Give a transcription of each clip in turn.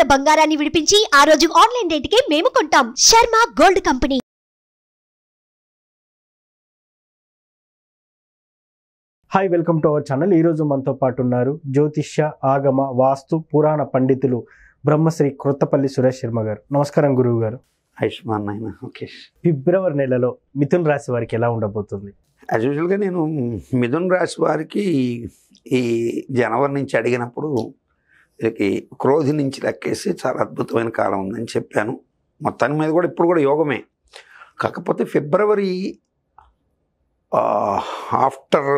గ్రాముల బంగారాన్ని విడిపించి ఆ రోజు ఆన్లైన్ రేటుకే మేము కొంటాం. Sharma gold company. Hi, welcome to our channel. ఈరోజు మనతో పాటు ఉన్నారు జ్యోతిష్య, ఆగమ, వాస్తు, పురాణ పండితులు బ్రహ్మశ్రీ క్రొత్తపల్లి సురేష్ శర్మ గారు. నమస్కారం గురువు గారు. ఆయుష్మాన్ నాయన. ఓకే. ఫిబ్రవరి నెలలో మిథున్ రాశి వారికి ఎలా ఉండబోతుంది? యాజ్ యూజువల్గా నేను మిథున్ రాశి వారికి ఈ జనవరి నుంచి అడిగినప్పుడు వీరికి క్రోధి నుంచి లెక్కేసి చాలా అద్భుతమైన కాలం ఉందని చెప్పాను. మొత్తానికి మీద కూడా ఇప్పుడు కూడా యోగమే. కాకపోతే ఫిబ్రవరి ఆఫ్టర్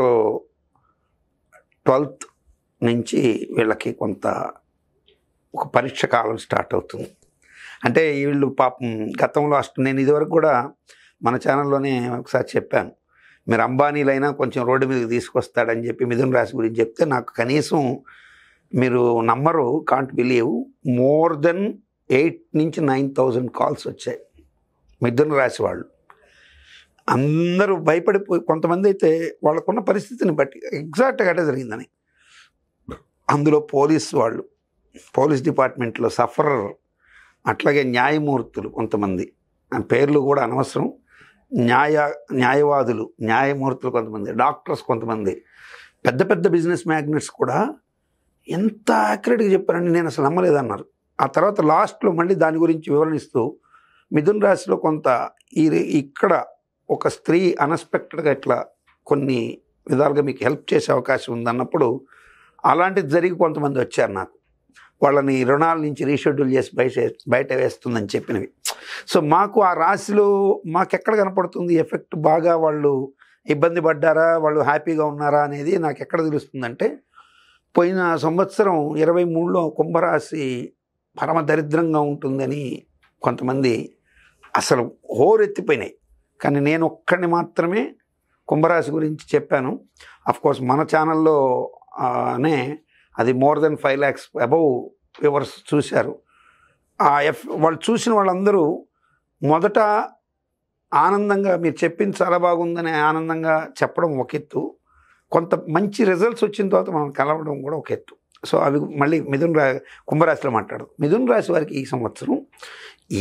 12th నుంచి వీళ్ళకి కొంత ఒక పరీక్ష కాలం స్టార్ట్ అవుతుంది. అంటే వీళ్ళు పాపం గతంలో నేను ఇదివరకు కూడా మన ఛానల్లోనే ఒకసారి చెప్పాను, మీరు అంబానీలైనా కొంచెం రోడ్డు మీదకి తీసుకొస్తాడని చెప్పి మిథున రాశి గురించి చెప్తే నాకు కనీసం మీరు నమ్మరు, కాంట్ బిలీవ్, మోర్ దెన్ 8 నుంచి 9,000 కాల్స్ వచ్చాయి మిథున రాశి వాళ్ళు. అందరూ భయపడిపోయి, కొంతమంది అయితే వాళ్ళకున్న పరిస్థితిని బట్టి ఎగ్జాక్ట్గా అటే జరిగిందని. అందులో పోలీస్ డిపార్ట్మెంట్లో సఫరర్, అట్లాగే న్యాయమూర్తులు కొంతమంది, పేర్లు కూడా అనవసరం, న్యాయవాదులు, న్యాయమూర్తులు కొంతమంది, డాక్టర్స్ కొంతమంది, పెద్ద పెద్ద బిజినెస్ మ్యాగ్నెట్స్ కూడా ఎంత యాక్యురేట్గా చెప్పారని నేను అసలు నమ్మలేదన్నారు. ఆ తర్వాత లాస్ట్లో మళ్ళీ దాని గురించి వివరణిస్తూ మిథున రాశిలో కొంత ఇక్కడ ఒక స్త్రీ అన్ఎక్స్పెక్టెడ్గా ఇట్లా కొన్ని విధాలుగా మీకు హెల్ప్ చేసే అవకాశం ఉందన్నప్పుడు అలాంటిది జరిగి కొంతమంది వచ్చారు నాకు, వాళ్ళని రుణాల నుంచి రీషెడ్యూల్ చేసి బయట వేస్తుందని చెప్పినవి. సో మాకు ఆ రాశిలో మాకెక్కడ కనపడుతుంది ఎఫెక్ట్, బాగా వాళ్ళు ఇబ్బంది పడ్డారా, వాళ్ళు హ్యాపీగా ఉన్నారా అనేది నాకు ఎక్కడ తెలుస్తుందంటే, పోయిన సంవత్సరం 23లో కుంభరాశి పరమ దరిద్రంగా ఉంటుందని కొంతమంది అసలు హోరెత్తిపోయినాయి. కానీ నేను ఒక్కడిని మాత్రమే కుంభరాశి గురించి చెప్పాను. అఫ్కోర్స్ మన ఛానల్లోనే అది more than 5 lakhs above viewers చూశారు. వాళ్ళు చూసిన వాళ్ళందరూ మొదట ఆనందంగా మీరు చెప్పింది చాలా బాగుందని ఆనందంగా చెప్పడం ఒక ఎత్తు, కొంత మంచి రిజల్ట్స్ వచ్చిన తర్వాత మనం కలవడం కూడా ఒక ఎత్తు. సో అవి మళ్ళీ కుంభరాశిలో మాట్లాడదు. మిథున రాశి వారికి ఈ సంవత్సరం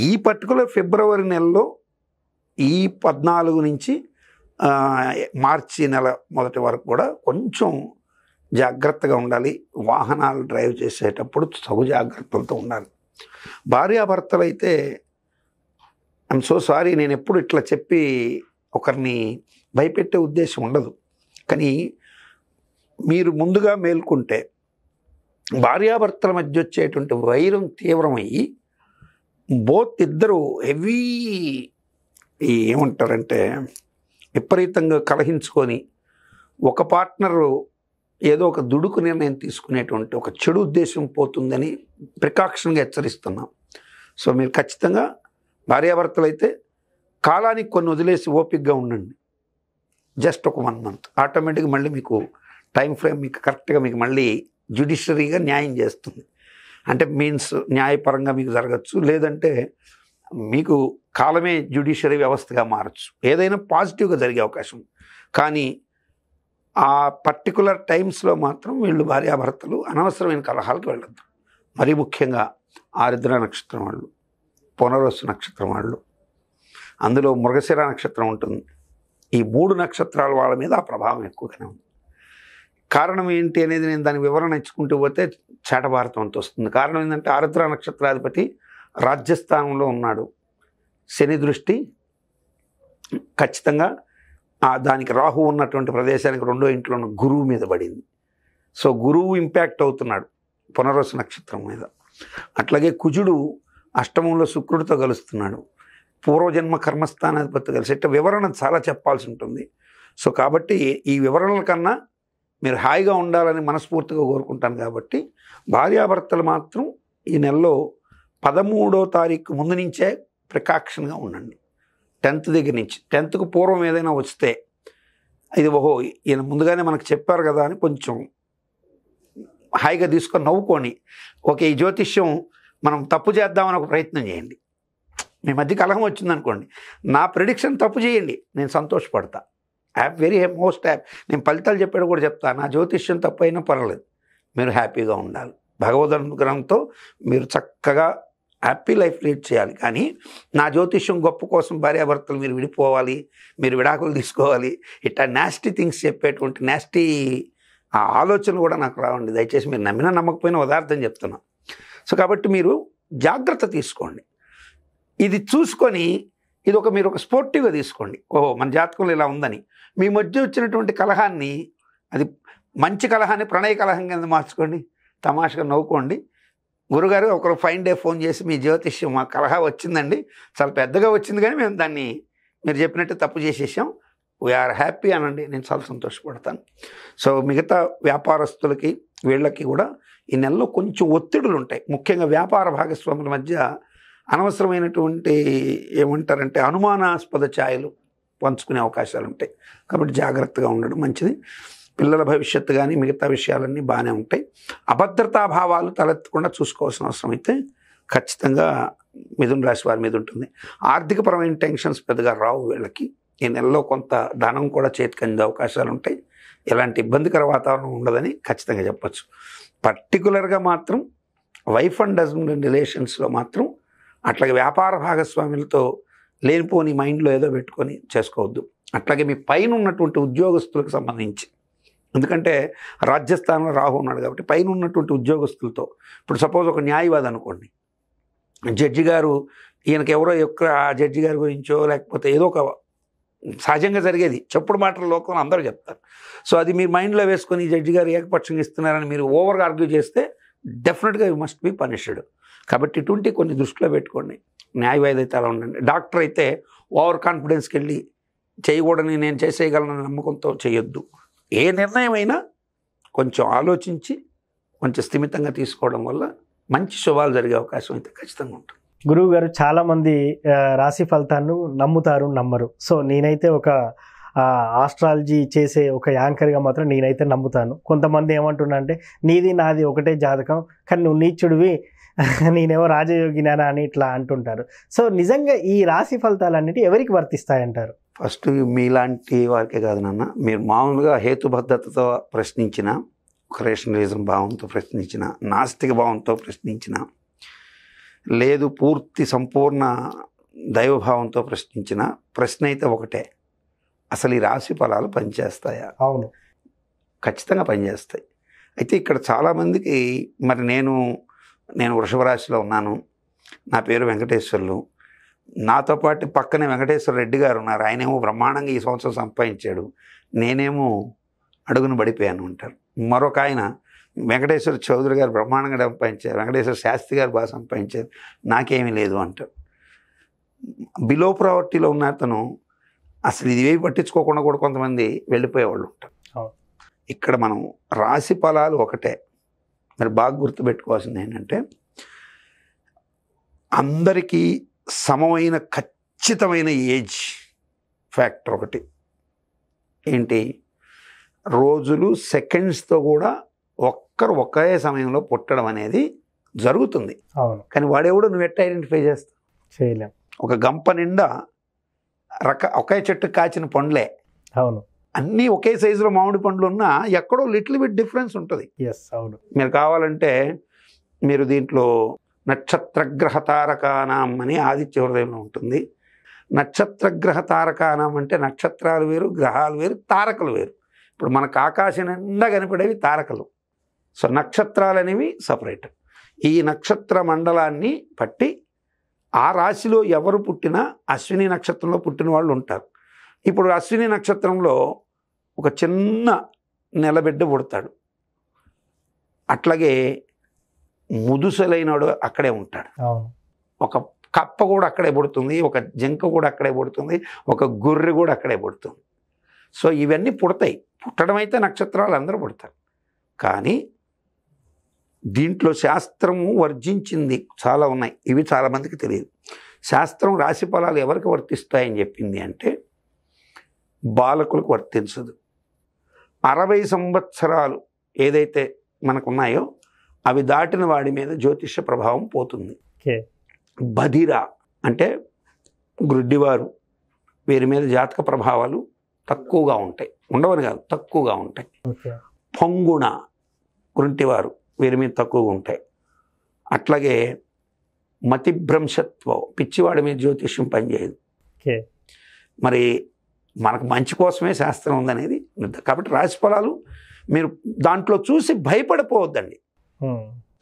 ఈ పర్టికులర్ ఫిబ్రవరి నెలలో ఈ 14 నుంచి మార్చి నెల మొదటి వరకు కూడా కొంచెం జాగ్రత్తగా ఉండాలి. వాహనాలు డ్రైవ్ చేసేటప్పుడు తగు జాగ్రత్తలతో ఉండాలి. భార్యాభర్తలు అయితే ఐఎమ్ సో సారీ, నేను ఎప్పుడు ఇట్లా చెప్పి ఒకరిని భయపెట్టే ఉద్దేశం ఉండదు, కానీ మీరు ముందుగా మేల్కొంటే భార్యాభర్తల మధ్య వచ్చేటువంటి వైరం తీవ్రమయ్యి ఇద్దరు హెవీ ఏమంటారంటే విపరీతంగా కలహించుకొని ఒక పార్ట్నరు ఏదో ఒక దుడుకు నిర్ణయం తీసుకునేటువంటి ఒక చెడు ఉద్దేశం పోతుందని ప్రికాషన్గా హెచ్చరిస్తున్నాం. సో మీరు ఖచ్చితంగా భార్యాభర్తలు అయితే కాలానికి కొన్ని వదిలేసి ఓపికగా ఉండండి. జస్ట్ ఒక 1 month ఆటోమేటిక్గా మళ్ళీ మీకు టైం ఫ్రేమ్ మీకు కరెక్ట్గా మీకు మళ్ళీ జ్యుడిషియరీగా న్యాయం చేస్తుంది. అంటే మీన్స్ న్యాయపరంగా మీకు జరగచ్చు, లేదంటే మీకు కాలమే జ్యుడిషియరీ వ్యవస్థగా మారచ్చు. ఏదైనా పాజిటివ్గా జరిగే అవకాశం. కానీ ఆ పర్టికులర్ టైమ్స్లో మాత్రం వీళ్ళు భార్యాభర్తలు అనవసరమైన కలహాలకు వెళ్ళొద్దు. మరీ ముఖ్యంగా ఆరుద్ర నక్షత్రం వాళ్ళు, పునర్వసు నక్షత్రం వాళ్ళు, అందులో మృగశిర నక్షత్రం ఉంటుంది. ఈ 3 నక్షత్రాల వాళ్ళ మీద ఆ ప్రభావం ఎక్కువగానే ఉంది. కారణం ఏంటి అనేది నేను దాని వివరణ ఇచ్చుకుంటూ పోతే చాటభారతం అంత వస్తుంది. కారణం ఏంటంటే ఆరుద్ర నక్షత్రాధిపతి రాజ్యస్థానంలో ఉన్నాడు. శని దృష్టి ఖచ్చితంగా దానికి రాహు ఉన్నటువంటి ప్రదేశానికి 2వ ఇంట్లో ఉన్న గురువు మీద పడింది. సో గురువు ఇంపాక్ట్ అవుతున్నాడు పునర్వసు నక్షత్రం మీద. అట్లాగే కుజుడు అష్టమంలో శుక్రుడితో కలుస్తున్నాడు. పూర్వజన్మ కర్మస్థానాధిపతితో కలిసి ఇట్లా వివరణ చాలా చెప్పాల్సి ఉంటుంది. సో కాబట్టి ఈ వివరణల కన్నా మీరు హాయిగా ఉండాలని మనస్ఫూర్తిగా కోరుకుంటాను. కాబట్టి భార్యాభర్తలు మాత్రం ఈ నెలలో 13వ తారీఖు ముందు నుంచే ప్రికాషన్గా ఉండండి. 10th దగ్గర నుంచి, 10thకు పూర్వం ఏదైనా వస్తే ఇది ఈయన ముందుగానే మనకు చెప్పారు కదా అని కొంచెం హాయిగా తీసుకొని నవ్వుకొని, ఓకే ఈ జ్యోతిష్యం మనం తప్పు చేద్దామని ఒక ప్రయత్నం చేయండి. మీ మధ్య కలహం వచ్చిందనుకోండి, నా ప్రిడిక్షన్ తప్పు చేయండి, నేను సంతోషపడతా. Most happy. నేను ఫలితాలు చెప్పాడు కూడా చెప్తా, నా జ్యోతిష్యం తప్పు అయినా పర్వాలేదు, మీరు హ్యాపీగా ఉండాలి. భగవద్ అనుగ్రహంతో మీరు చక్కగా హ్యాపీ లైఫ్ లీడ్ చేయాలి. కానీ నా జ్యోతిష్యం గొప్ప కోసం భార్యాభర్తలు మీరు విడిపోవాలి, మీరు విడాకులు తీసుకోవాలి, ఇట్లా నాస్టీ థింగ్స్ చెప్పేటువంటి నాస్టీ ఆ ఆలోచనలు కూడా నాకు రావండి. దయచేసి మీరు నమ్మినా నమ్మకపోయినా ఉదార్థం చెప్తున్నా. సో కాబట్టి మీరు జాగ్రత్త తీసుకోండి. ఇది చూసుకొని మీరు ఒక స్పోర్టివ్గా తీసుకోండి. ఓహో, మన జాతకంలో ఇలా ఉందని. మీ మధ్య వచ్చినటువంటి కలహాన్ని, అది మంచి కలహాన్ని ప్రణయ కలహం కింద మార్చుకోండి, తమాషగా నవ్వుకోండి. గురుగారు ఒకరు ఫైన్ డే ఫోన్ చేసి మీ జ్యోతిష్యం మా కలహా వచ్చిందండి, చాలా పెద్దగా వచ్చింది, కానీ మేము దాన్ని మీరు చెప్పినట్టు తప్పు చేసేసాం, వీఆర్ హ్యాపీ అనండి, నేను చాలా సంతోషపడతాను. సో మిగతా వ్యాపారస్తులకి వీళ్ళకి కూడా ఈ నెలలో కొంచెం ఒత్తిడులు ఉంటాయి. ముఖ్యంగా వ్యాపార భాగస్వాముల మధ్య అనవసరమైనటువంటి ఏమంటారంటే అనుమానాస్పద ఛాయలు పంచుకునే అవకాశాలు ఉంటాయి. కాబట్టి జాగ్రత్తగా ఉండడం మంచిది. పిల్లల భవిష్యత్తు కానీ మిగతా విషయాలన్నీ బాగానే ఉంటాయి. అభద్రతా భావాలు తలెత్తకుండా చూసుకోవాల్సిన అవసరం అయితే ఖచ్చితంగా మిథున రాశి వారి మీద ఉంటుంది. ఆర్థికపరమైన టెన్షన్స్ పెద్దగా రావు వీళ్ళకి. ఈ నెలలో కొంత ధనం కూడా చేతికి అందే అవకాశాలు ఉంటాయి. ఎలాంటి ఇబ్బందికర వాతావరణం ఉండదని ఖచ్చితంగా చెప్పచ్చు. పర్టికులర్గా మాత్రం వైఫ్ అండ్ హస్బెండ్ రిలేషన్స్లో మాత్రం అట్లాగే వ్యాపార భాగస్వాములతో లేనిపోని మైండ్లో ఏదో పెట్టుకొని చేసుకోవద్దు. అట్లాగే మీ పైన ఉన్నటువంటి ఉద్యోగస్తులకు సంబంధించి, ఎందుకంటే రాజ్యస్థానంలో రాహు ఉన్నాడు కాబట్టి పైన ఉన్నటువంటి ఉద్యోగస్తులతో, ఇప్పుడు సపోజ్ ఒక న్యాయవాది అనుకోండి, జడ్జి గారు ఈయనకి ఎవరో ఆ జడ్జి గారి గురించో లేకపోతే ఏదో ఒక సహజంగా జరిగేది చెప్పుడు మాటల లోకంలో అందరూ చెప్తారు. సో అది మీరు మైండ్లో వేసుకొని ఈ జడ్జి గారు ఏకపక్షంగా ఇస్తున్నారని మీరు ఓవర్గా ఆర్గ్యూ చేస్తే డెఫినెట్గా యూ మస్ట్ బి పనిష్డ్. కాబట్టి ఇటువంటి కొన్ని దృష్టిలో పెట్టుకోండి. న్యాయవాది అయితే అలా ఉండండి. డాక్టర్ అయితే ఓవర్ కాన్ఫిడెన్స్కి వెళ్ళి చేయకూడని నేను చేసేయగలనని నమ్మకంతో చేయొద్దు. ఏ నిర్ణయం అయినా కొంచెం ఆలోచించి కొంచెం స్థిమితంగా తీసుకోవడం వల్ల మంచి శుభాలు జరిగే అవకాశం అయితే ఖచ్చితంగా ఉంటుంది. గురువు గారు, చాలామంది రాశి ఫలితాలను నమ్ముతారు, నమ్మరు. సో నేనైతే ఒక ఆస్ట్రాలజీ చేసే ఒక యాంకర్గా మాత్రం నేనైతే నమ్ముతాను. కొంతమంది ఏమంటున్నా అంటే నీది నాది ఒకటే జాతకం, కానీ నువ్వు నీచుడివి, నేనేమో రాజయోగినానా అని ఇట్లా అంటుంటారు. సో నిజంగా ఈ రాశి ఫలితాలన్నిటి ఎవరికి వర్తిస్తాయంటారు? ఫస్ట్ మీలాంటి వారికే కాదు నాన్న, మీరు మామూలుగా హేతుబద్ధతతో ప్రశ్నించిన, ఒక రేషనలిజం భావంతో ప్రశ్నించిన, నాస్తిక భావంతో ప్రశ్నించిన, లేదు పూర్తి సంపూర్ణ దైవభావంతో ప్రశ్నించిన ప్రశ్న అయితే ఒకటే, అసలు ఈ రాశి ఫలాలు పనిచేస్తాయా? అవును, ఖచ్చితంగా పనిచేస్తాయి. అయితే ఇక్కడ చాలామందికి మరి నేను వృషభ రాశిలో ఉన్నాను, నా పేరు వెంకటేశ్వర్లు, నాతో పాటు పక్కనే వెంకటేశ్వర రెడ్డి గారు ఉన్నారు, ఆయనేమో బ్రహ్మాండంగా ఈ సంవత్సరం సంపాదించాడు, నేనేమో అడుగును పడిపోయాను అంటారు. మరొక ఆయన వెంకటేశ్వర చౌదరి గారు బ్రహ్మాండంగా సంపాదించారు, వెంకటేశ్వర శాస్త్రి గారు బాగా సంపాదించారు, నాకేమీ లేదు అంటారు. బిలో ప్రావర్టీలో ఉన్న అతను అసలు ఇది ఏవి పట్టించుకోకుండా కూడా కొంతమంది వెళ్ళిపోయేవాళ్ళు ఉంటారు. ఇక్కడ మనం రాశి ఫలాలు ఒకటే, మరి బాగా గుర్తుపెట్టుకోవాల్సింది ఏంటంటే అందరికీ సమమైన ఖచ్చితమైన ఏజ్ ఫ్యాక్టర్ ఒకటి ఏంటి, రోజులు సెకండ్స్తో కూడా ఒకే సమయంలో పుట్టడం అనేది జరుగుతుంది. అవును, కానీ వాడెవడో నువ్వు ఎట్లా ఐడెంటిఫై చేస్తావు? చేయలేం. ఒక గంప నిండా ఒకే చెట్టు కాచిన పండ్లే, అవును, అన్నీ ఒకే సైజులో మామిడి పండ్లు ఉన్నా ఎక్కడో లిటిల్ బిట్ డిఫరెన్స్ ఉంటుంది. అవును. మీరు కావాలంటే మీరు దీంట్లో నక్షత్రగ్రహ తారకానాం అని ఆదిత్య హృదయంలో ఉంటుంది. నక్షత్రగ్రహ తారకానాం అంటే నక్షత్రాలు వేరు, గ్రహాలు వేరు, తారకలు వేరు. ఇప్పుడు మనకు ఆకాశం నిండా కనపడేవి తారకలు, సో నక్షత్రాలు అనేవి సపరేట్. ఈ నక్షత్ర మండలాన్ని బట్టి ఆ రాశిలో ఎవరు పుట్టినా అశ్విని నక్షత్రంలో పుట్టిన వాళ్ళు ఉంటారు. ఇప్పుడు అశ్విని నక్షత్రంలో ఒక చిన్న నెలబిడ్డ పుడతాడు, అట్లాగే ముదుసలైనడు అక్కడే ఉంటాడు, ఒక కప్ప కూడా అక్కడే పుడుతుంది, ఒక జింక కూడా అక్కడే పుడుతుంది, ఒక గొర్రె కూడా అక్కడే పుడుతుంది. సో ఇవన్నీ పుడతాయి. పుట్టడం అయితే నక్షత్రాలు అందరూ పుడతారు. కానీ దీంట్లో శాస్త్రము వర్జించింది చాలా ఉన్నాయి, ఇవి చాలామందికి తెలియదు. శాస్త్రం రాశి ఫలాలు ఎవరికి వర్తిస్తాయని చెప్పింది అంటే బాలకులకు వర్తించదు. 60 సంవత్సరాలు ఏదైతే మనకున్నాయో అవి దాటిన వాడి మీద జ్యోతిష ప్రభావం పోతుంది. బధిర అంటే గ్రుడ్డివారు, వీరి మీద జాతక ప్రభావాలు తక్కువగా ఉంటాయి, ఉండవని కాదు తక్కువగా ఉంటాయి. పొంగుణ గుంటివారు, వీరి మీద తక్కువగా ఉంటాయి. అట్లాగే మతిభ్రంశత్వం, పిచ్చివాడి మీద జ్యోతిష్యం పనిచేయదు. ఓకే. మరి మనకు మంచి కోసమే శాస్త్రం ఉందనేది కాబట్టి రాశి ఫలాలు మీరు దాంట్లో చూసి భయపడిపోవద్దండి,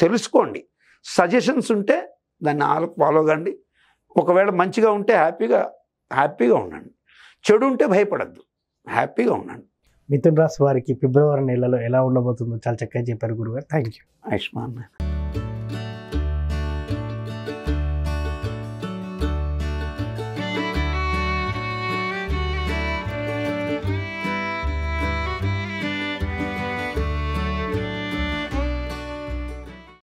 తెలుసుకోండి. సజెషన్స్ ఉంటే దాన్ని ఫాలో కండి. ఒకవేళ మంచిగా ఉంటే హ్యాపీగా ఉండండి, చెడు ఉంటే భయపడద్దు, హ్యాపీగా ఉండండి. మిథున రాశి వారికి ఫిబ్రవరి నెలలో ఎలా ఉండబోతుందో చాలా చక్కగా చెప్పారు గురుగారు. Thank you. ఆయుష్మాన్.